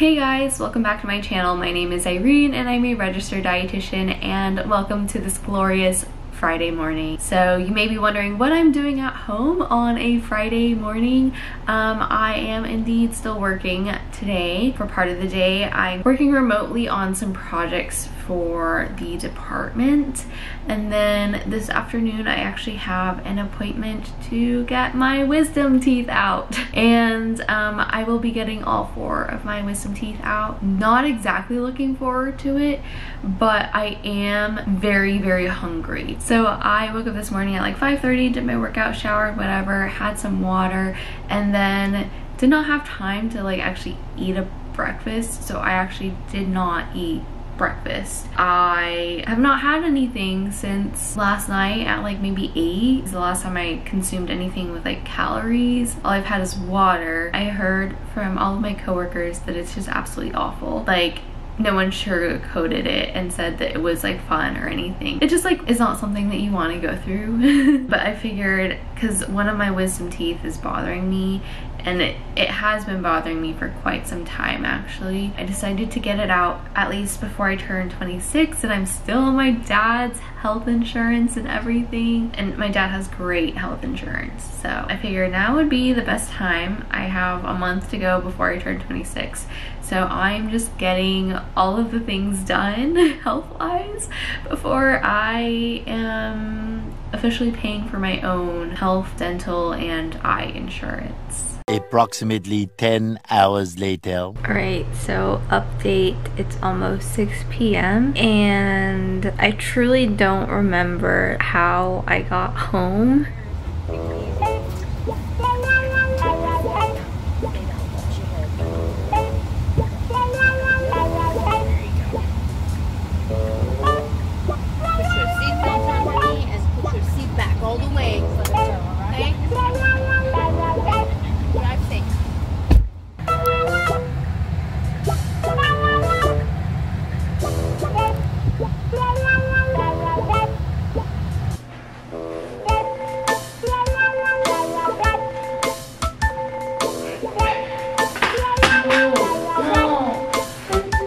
Hey guys, welcome back to my channel. My name is Irene and I'm a registered dietitian, and welcome to this glorious Friday morning. So you may be wondering what I'm doing at home on a Friday morning. I am indeed still working today for part of the day. I'm working remotely on some projects for the department, and then this afternoon I actually have an appointment to get my wisdom teeth out, and I will be getting all 4 of my wisdom teeth out. Not exactly looking forward to it, but I am very hungry. So I woke up this morning at like 5:30, did my workout, showered, whatever, had some water, and then did not have time to like actually eat a breakfast, so I actually did not eat breakfast. I have not had anything since last night at like maybe 8. It's the last time I consumed anything with like calories. All I've had is water. I heard from all of my coworkers that it's just absolutely awful. Like, no one sugarcoated it and said that it was like fun or anything. It just like is not something that you want to go through. But I figured, because one of my wisdom teeth is bothering me, and it has been bothering me for quite some time actually, I decided to get it out at least before I turn 26, and I'm still on my dad's health insurance and everything, and my dad has great health insurance, so I figured now would be the best time. I have a month to go before I turn 26, so I'm just getting all of the things done health-wise before I am officially paying for my own health, dental, and eye insurance. Approximately 10 hours later. Alright, so update, it's almost 6 p.m. and I truly don't remember how I got home.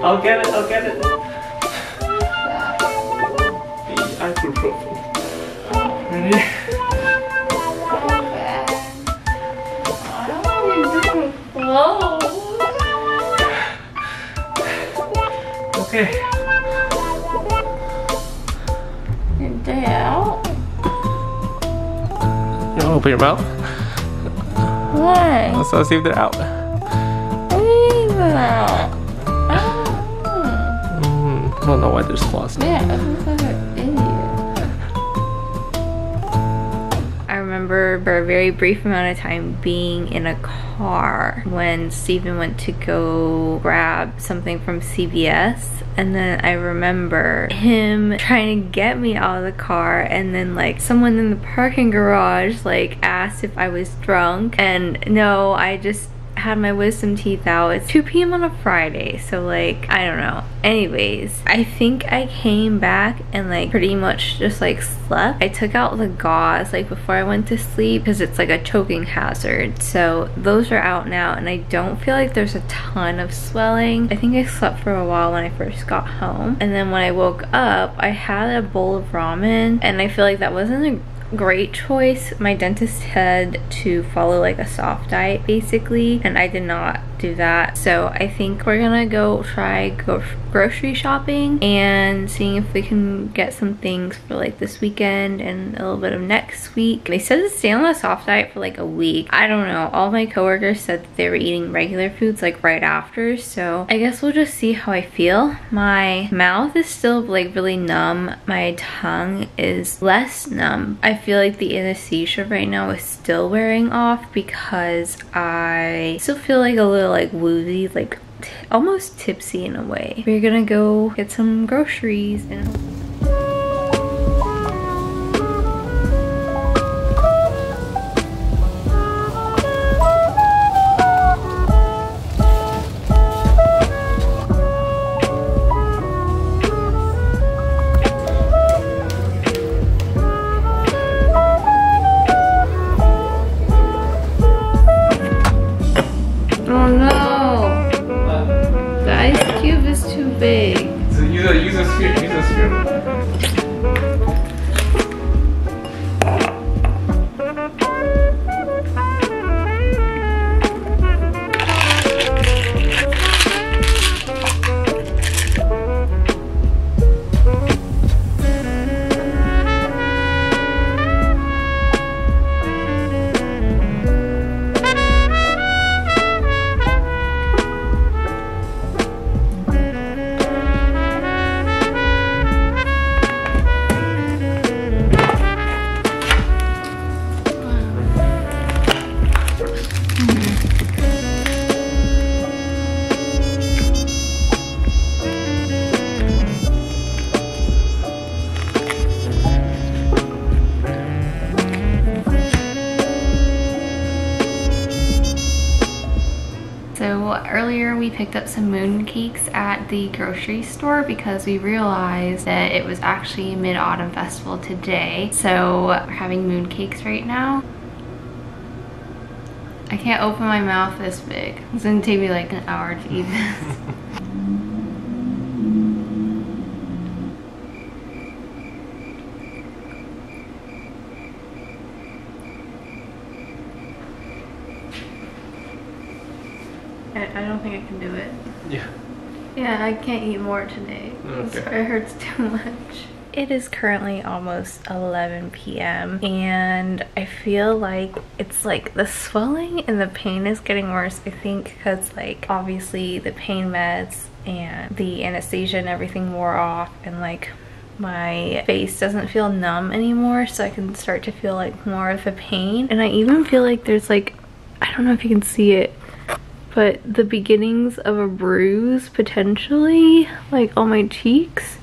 I'll get it. The ibuprofen. Ready? Okay. Your day out? You wanna open your mouth? Why? Let's see if they're out. Leave it out. I don't know why there's claws. Yeah, I look like an idiot. I remember for a very brief amount of time being in a car when Steven went to go grab something from CVS, and then I remember him trying to get me out of the car, and then like someone in the parking garage like asked if I was drunk, and no, I just had my wisdom teeth out. It's 2 p.m. on a Friday, so like I don't know. Anyways, I think I came back and like pretty much just like slept. I took out the gauze like before I went to sleep because it's like a choking hazard, so those are out now, and I don't feel like there's a ton of swelling. I think I slept for a while when I first got home, and then when I woke up I had a bowl of ramen, and I feel like that wasn't a great choice. My dentist said to follow like a soft diet basically, and I did not do that, so I think we're gonna go try grocery shopping and seeing if we can get some things for like this weekend and a little bit of next week. They said to stay on the soft diet for like a week. I don't know, all my coworkers said that they were eating regular foods like right after, so I guess we'll just see how I feel. My mouth is still like really numb. My tongue is less numb. I feel like the anesthesia right now is still wearing off because I still feel like a little like woozy, like almost tipsy in a way. We're gonna go get some groceries and oh no. big. So use a sphere. Earlier we picked up some mooncakes at the grocery store because we realized that it was actually Mid-Autumn Festival today. So we're having mooncakes right now. I can't open my mouth this big. It's gonna take me like an hour to eat this. I don't think I can do it. Yeah. Yeah, I can't eat more today. Okay. It hurts too much. It is currently almost 11 p.m. and I feel like it's like the swelling and the pain is getting worse. I think because like obviously the pain meds and the anesthesia and everything wore off, and like my face doesn't feel numb anymore, so I can start to feel like more of the pain. And I even feel like there's like, I don't know if you can see it, but the beginnings of a bruise potentially like on my cheeks.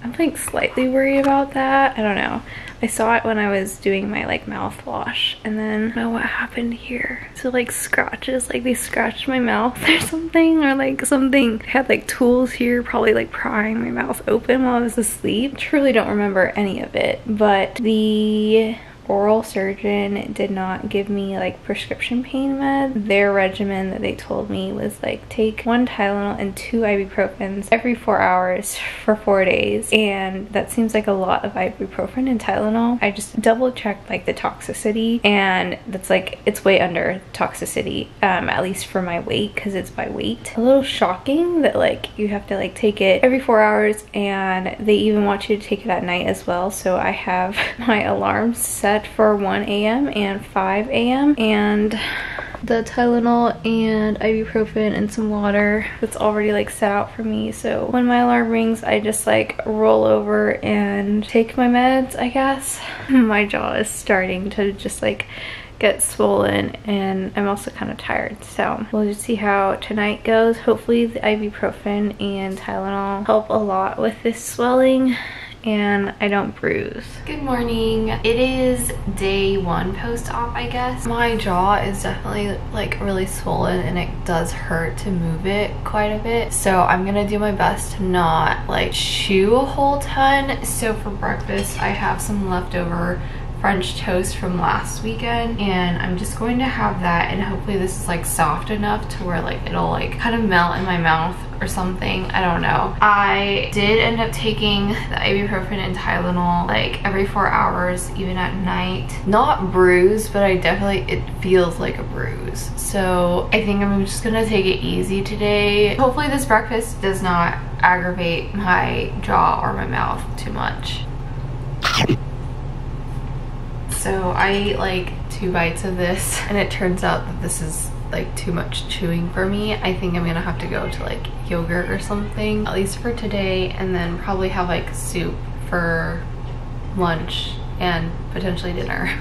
I'm like slightly worried about that. I don't know. I saw it when I was doing my like mouthwash, and then I don't know what happened here. So like scratches, like they scratched my mouth or something, or like something. I had like tools here, probably like prying my mouth open while I was asleep. Truly don't remember any of it, but the oral surgeon did not give me like prescription pain meds. Their regimen that they told me was like take 1 Tylenol and 2 ibuprofens every 4 hours for 4 days, and that seems like a lot of ibuprofen and Tylenol. I just double checked like the toxicity, and that's like it's way under toxicity, at least for my weight, because it's by weight. A little shocking that like you have to like take it every 4 hours, and they even want you to take it at night as well. So I have my alarms set for 1 a.m. and 5 a.m. and the Tylenol and ibuprofen and some water that's already like set out for me. So when my alarm rings, I just like roll over and take my meds, I guess. My jaw is starting to just like get swollen, and I'm also kind of tired, so we'll just see how tonight goes. Hopefully the ibuprofen and Tylenol help a lot with this swelling and I don't bruise. Good morning. It is day 1 post-op, I guess. My jaw is definitely like really swollen, and it does hurt to move it quite a bit. So I'm gonna do my best to not like chew a whole ton. So for breakfast, I have some leftover French toast from last weekend, and I'm just going to have that, and hopefully this is like soft enough to where like it'll like kind of melt in my mouth or something. I don't know. I did end up taking the ibuprofen and Tylenol like every 4 hours, even at night. Not bruised, but I definitely, it feels like a bruise. So I think I'm just gonna take it easy today. Hopefully this breakfast does not aggravate my jaw or my mouth too much. So I ate like 2 bites of this, and it turns out that this is like too much chewing for me. I think I'm gonna have to go to like yogurt or something, at least for today, and then probably have like soup for lunch and potentially dinner.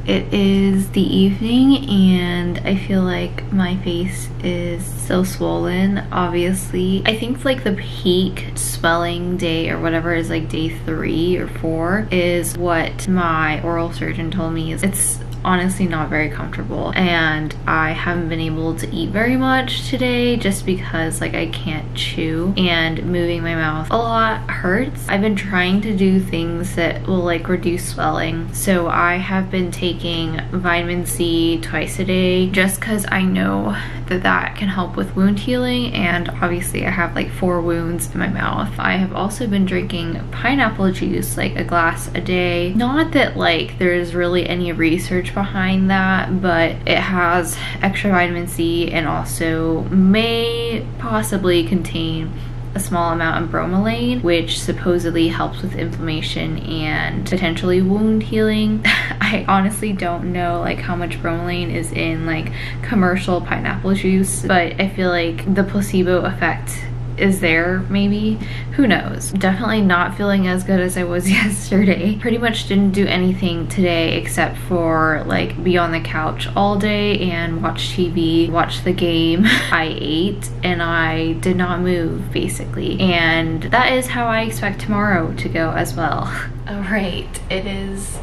It is the evening and I feel like my face is so swollen. Obviously, I think like the peak swelling day or whatever is like day 3 or 4 is what my oral surgeon told me. It's honestly not very comfortable, and I haven't been able to eat very much today just because like I can't chew and moving my mouth a lot hurts. I've been trying to do things that will like reduce swelling, so I have been taking vitamin C twice a day just because I know that that can help with wound healing, and obviously I have like 4 wounds in my mouth. I have also been drinking pineapple juice, like a glass a day. Not that like there's really any research behind that, but it has extra vitamin C and also may possibly contain a small amount of bromelain, which supposedly helps with inflammation and potentially wound healing. I honestly don't know like how much bromelain is in like commercial pineapple juice, but I feel like the placebo effect is there, maybe. Who knows? Definitely not feeling as good as I was yesterday. Pretty much didn't do anything today except for like be on the couch all day and watch TV, watch the game. I ate and I did not move basically, and that is how I expect tomorrow to go as well. All right, it is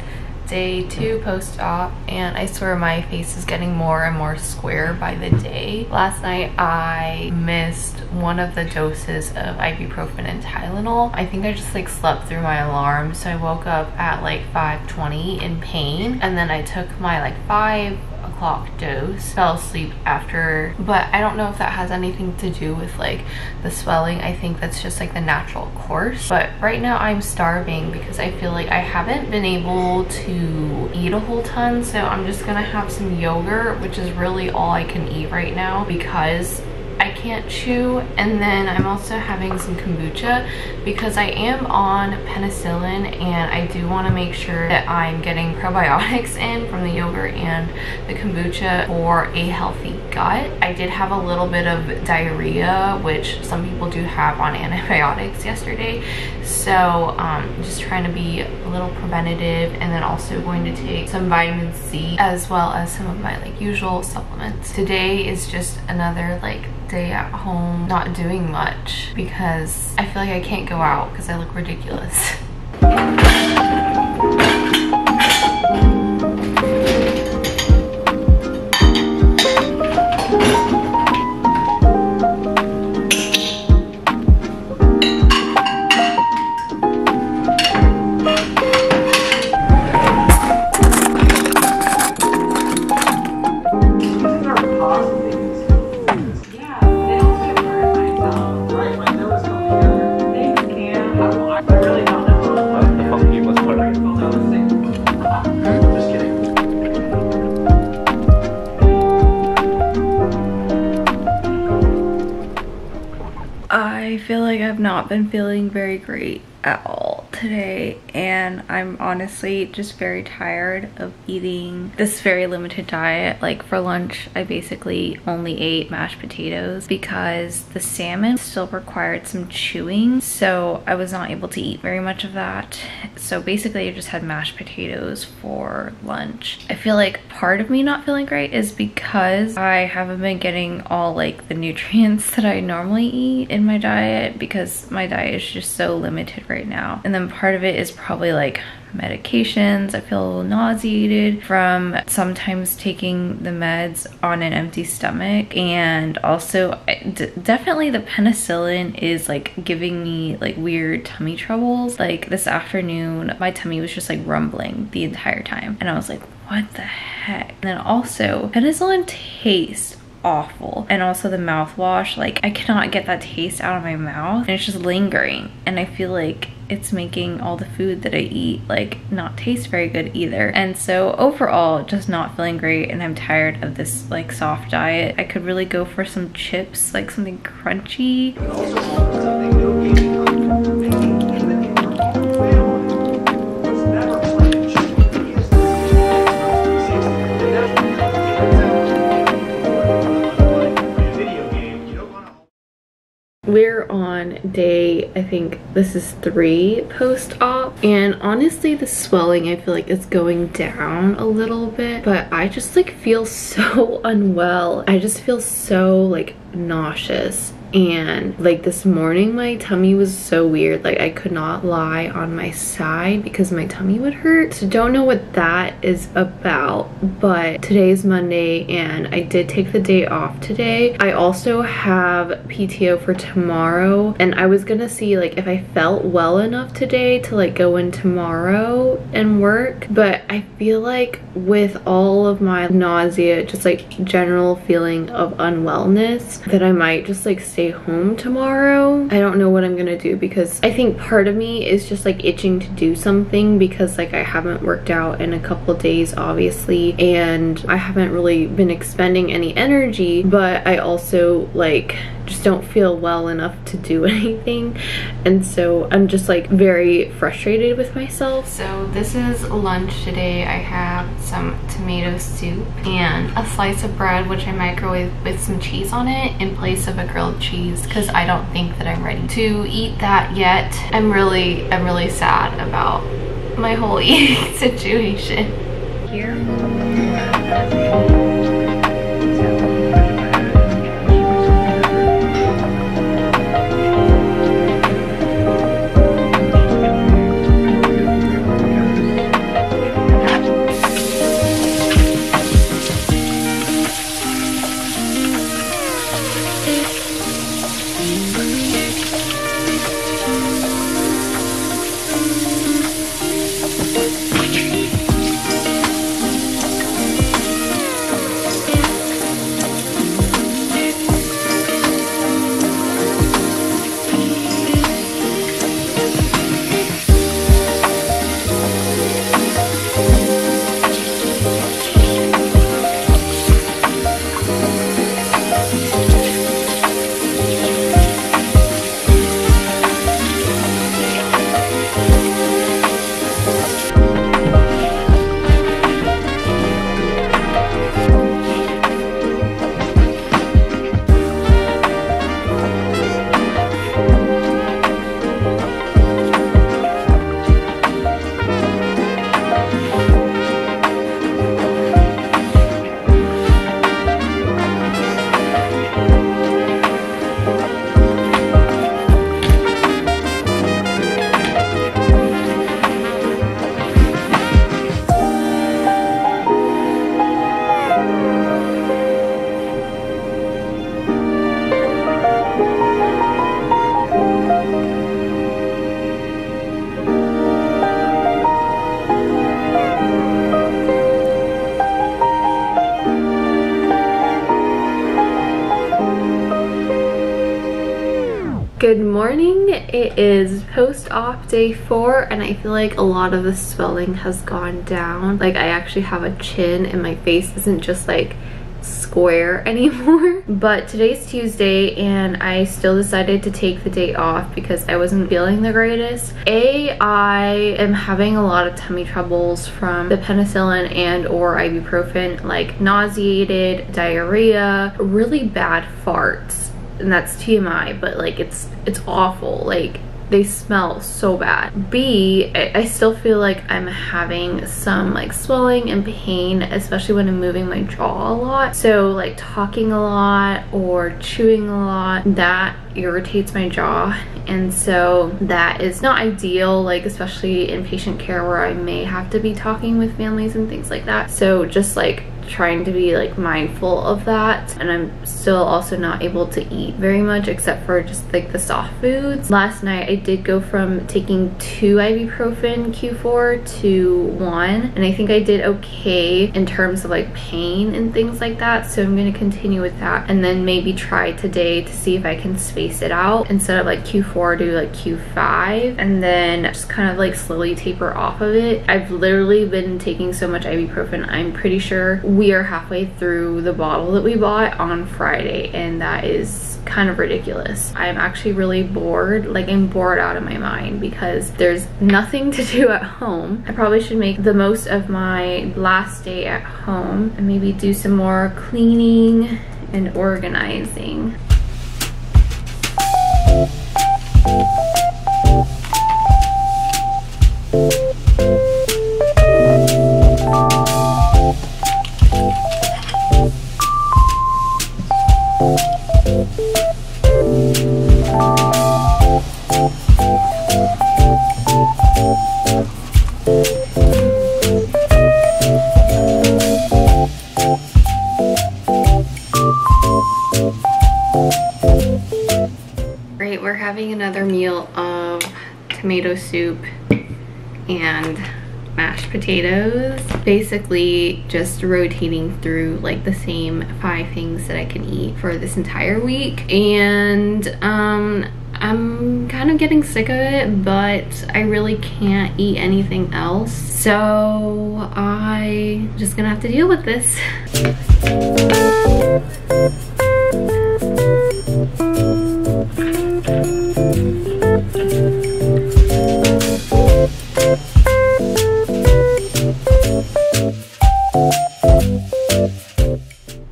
day 2 post-op, and I swear my face is getting more and more square by the day. Last night I missed one of the doses of ibuprofen and Tylenol. I think I just like slept through my alarm, so I woke up at like 5:20 in pain, and then I took my like 5 o'clock dose, fell asleep after, but I don't know if that has anything to do with like the swelling. I think that's just like the natural course. But right now I'm starving because I feel like I haven't been able to eat a whole ton, so I'm just gonna have some yogurt, which is really all I can eat right now because I can't chew. And then I'm also having some kombucha because I am on penicillin, and I do want to make sure that I'm getting probiotics in from the yogurt and the kombucha for a healthy gut. I did have a little bit of diarrhea, which some people do have on antibiotics yesterday, so just trying to be a little preventative, and then also going to take some vitamin C as well as some of my like usual supplements. Today is just another like day at home not doing much because I feel like I can't go out because I look ridiculous. I feel like I've not been feeling very great at all today, and I'm honestly just very tired of eating this very limited diet. Like for lunch I basically only ate mashed potatoes because the salmon still required some chewing, so I was not able to eat very much of that. So basically I just had mashed potatoes for lunch. I feel like part of me not feeling great is because I haven't been getting all like the nutrients that I normally eat in my diet because my diet is just so limited right now. And then part of it is probably like medications. I feel a little nauseated from sometimes taking the meds on an empty stomach, and also definitely the penicillin is like giving me like weird tummy troubles. Like this afternoon my tummy was just like rumbling the entire time, and I was like, what the heck? And then also penicillin tastes awful, and also the mouthwash, like I cannot get that taste out of my mouth, and it's just lingering, and I feel like it's making all the food that I eat like not taste very good either. And so overall just not feeling great, and I'm tired of this like soft diet. I could really go for some chips, like something crunchy. We're on day I think this is 3 post-op, and honestly the swelling I feel like is going down a little bit, but I just like feel so unwell. I just feel so like nauseous. And like this morning my tummy was so weird, like I could not lie on my side because my tummy would hurt. So don't know what that is about, but today's Monday and I did take the day off today. I also have PTO for tomorrow, and I was gonna see like if I felt well enough today to like go in tomorrow and work, but I feel like with all of my nausea, just like general feeling of unwellness, that I might just like stay home tomorrow. I don't know what I'm gonna do because I think part of me is just like itching to do something because like I haven't worked out in a couple of days obviously, and I haven't really been expending any energy, but I also like just don't feel well enough to do anything, and so I'm just like very frustrated with myself. So this is lunch today. I have some tomato soup and a slice of bread which I microwaved with some cheese on it in place of a grilled cheese because I don't think that I'm ready to eat that yet. I'm really sad about my whole eating situation here. Good morning. It is post-op day 4 and I feel like a lot of the swelling has gone down. Like I actually have a chin and my face isn't just like square anymore. But today's Tuesday and I still decided to take the day off because I wasn't feeling the greatest. I am having a lot of tummy troubles from the penicillin and or ibuprofen, like nauseated, diarrhea, really bad farts. And that's TMI, but like it's awful. Like they smell so bad. B, I still feel like I'm having some like swelling and pain, especially when I'm moving my jaw a lot. So like talking a lot or chewing a lot, that irritates my jaw, and so that is not ideal, like especially in patient care where I may have to be talking with families and things like that. So just like trying to be like mindful of that. And I'm still also not able to eat very much except for just like the soft foods. Last night I did go from taking 2 ibuprofen Q4 to 1, and I think I did okay in terms of like pain and things like that. So I'm going to continue with that and then maybe try today to see if I can space it out instead of like Q4 do like Q5, and then just kind of like slowly taper off of it. I've literally been taking so much ibuprofen, I'm pretty sure we are halfway through the bottle that we bought on Friday, and that is kind of ridiculous. I'm actually really bored. Like I'm bored out of my mind because there's nothing to do at home. I probably should make the most of my last day at home and maybe do some more cleaning and organizing. tomato soup and mashed potatoes, basically just rotating through like the same 5 things that I can eat for this entire week. And I'm kind of getting sick of it, but I really can't eat anything else, so I'm just gonna have to deal with this.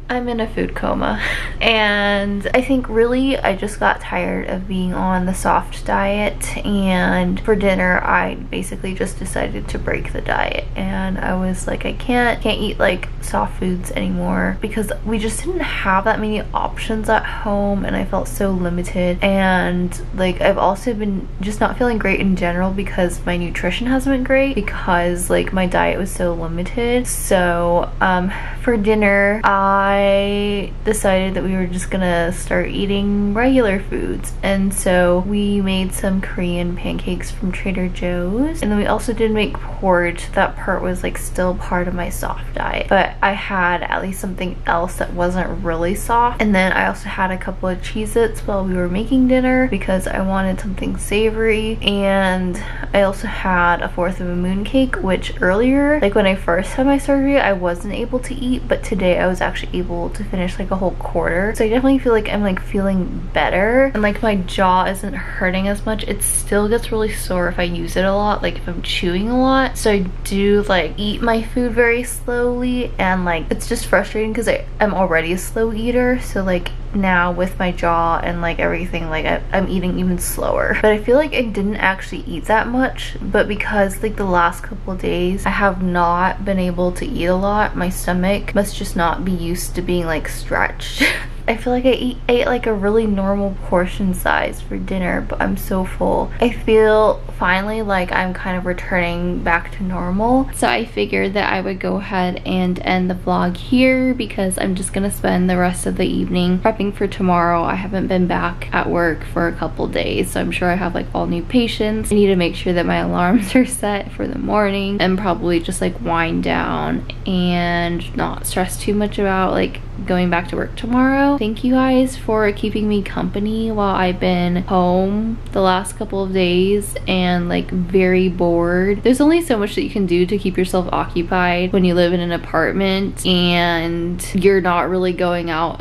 I'm in a food coma, and I think really I just got tired of being on the soft diet, and for dinner I basically just decided to break the diet, and I was like, I can't eat like soft foods anymore because we just didn't have that many options at home, and I felt so limited. And like I've also been just not feeling great in general because my nutrition hasn't been great because like my diet was so limited. So for dinner I decided that we were just gonna start eating regular foods, and so we made some Korean pancakes from Trader Joe's, and then we also did make porridge. That part was like still part of my soft diet, but I had at least something else that wasn't really soft. And then I also had a couple of Cheez-Its while we were making dinner because I wanted something savory, and I also had a 1/4 of a moon cake, which earlier, like when I first had my surgery, I wasn't able to eat, but today I was actually able to finish like a whole quarter. So I definitely feel like I'm like feeling better, and like my jaw isn't hurting as much. It still gets really sore if I use it a lot, like if I'm chewing a lot. So I do like eat my food very slowly, and like it's just frustrating because I'm already a slow eater, so like now with my jaw and like everything, like I'm eating even slower. But I feel like I didn't actually eat that much, but because like the last couple of days I have not been able to eat a lot, my stomach must just not be used to being like stretched. I feel like I ate like a really normal portion size for dinner, but I'm so full. I feel finally like I'm kind of returning back to normal. So I figured that I would go ahead and end the vlog here because I'm just gonna spend the rest of the evening prepping for tomorrow. I haven't been back at work for a couple days, so I'm sure I have like all new patients. I need to make sure that my alarms are set for the morning, and probably just like wind down and not stress too much about like going back to work tomorrow. Thank you guys for keeping me company while I've been home the last couple of days and like very bored. There's only so much that you can do to keep yourself occupied when you live in an apartment and you're not really going out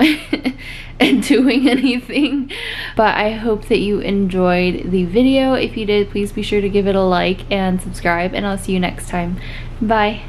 and doing anything. But I hope that you enjoyed the video. If you did, please be sure to give it a like and subscribe, and I'll see you next time. Bye.